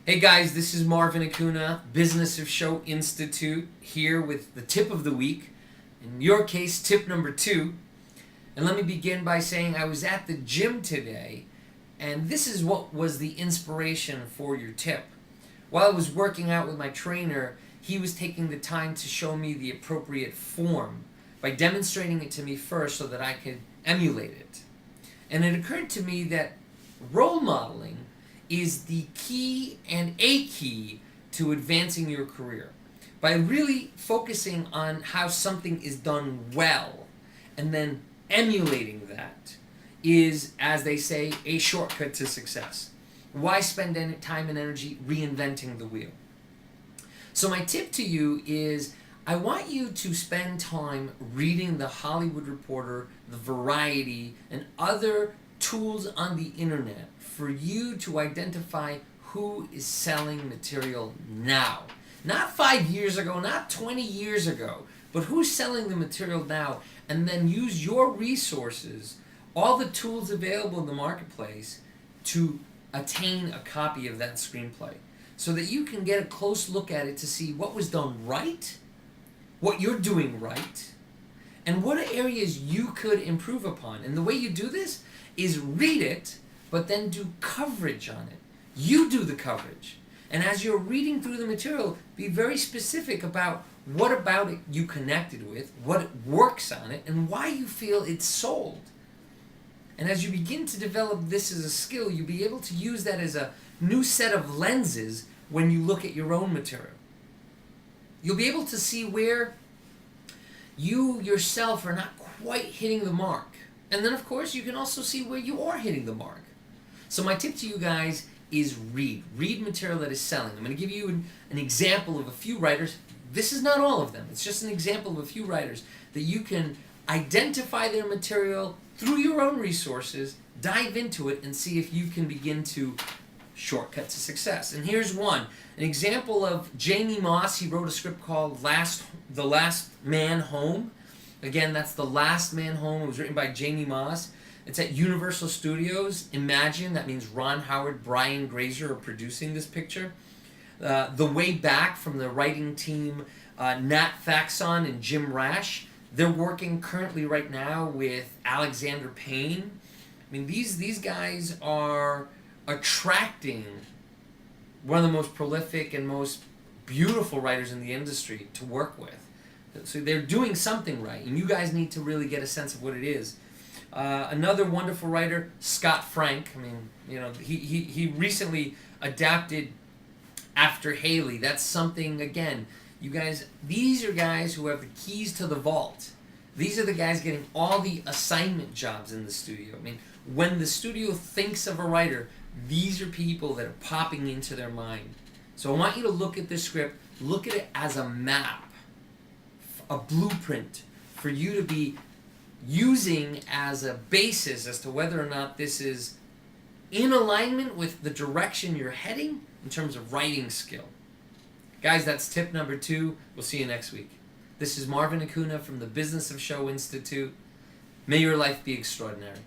Hey guys, this is Marvin Acuna, Business of Show Institute, here with the tip of the week. In your case, tip number 2. And let me begin by saying I was at the gym today, and this is what was the inspiration for your tip. While I was working out with my trainer, he was taking the time to show me the appropriate form by demonstrating it to me first so that I could emulate it. And it occurred to me that role modeling is the key and a key to advancing your career. By really focusing on how something is done well and then emulating that is, as they say, a shortcut to success. Why spend any time and energy reinventing the wheel? So my tip to you is I want you to spend time reading the Hollywood Reporter, the Variety, and other tools on the internet for you to identify who is selling material now. Not 5 years ago, not 20 years ago, but who's selling the material now, and then use your resources, all the tools available in the marketplace, to attain a copy of that screenplay so that you can get a close look at it to see what was done right, what you're doing right, and what areas you could improve upon. And the way you do this is read it, but then do coverage on it. You do the coverage. And as you're reading through the material, be very specific about what about it you connected with, what works on it, and why you feel it's sold. And as you begin to develop this as a skill, you'll be able to use that as a new set of lenses when you look at your own material. You'll be able to see where you yourself are not quite hitting the mark. And then, of course, you can also see where you are hitting the mark. So my tip to you guys is read. Read material that is selling. I'm going to give you an example of a few writers. This is not all of them. It's just an example of a few writers that you can identify their material through your own resources, dive into it, and see if you can begin to shortcut to success. And here's one. An example of Jamie Moss. He wrote a script called The Last Man Home. Again, that's The Last Man Home. It was written by Jamie Moss. It's at Universal Studios. Imagine, that means Ron Howard, Brian Grazer are producing this picture. The Way Back from the writing team, Nat Faxon and Jim Rash. They're working currently right now with Alexander Payne. I mean, these guys are attracting one of the most prolific and most beautiful writers in the industry to work with. So they're doing something right, and you guys need to really get a sense of what it is. Another wonderful writer, Scott Frank. I mean, you know, he recently adapted After Haley. That's something, again, you guys, these are guys who have the keys to the vault. These are the guys getting all the assignment jobs in the studio. I mean, when the studio thinks of a writer, these are people that are popping into their mind. So I want you to look at this script, look at it as a map, a blueprint for you to be using as a basis as to whether or not this is in alignment with the direction you're heading in terms of writing skill. Guys, that's tip number 2. We'll see you next week. This is Marvin Acuna from the Business of Show Institute. May your life be extraordinary.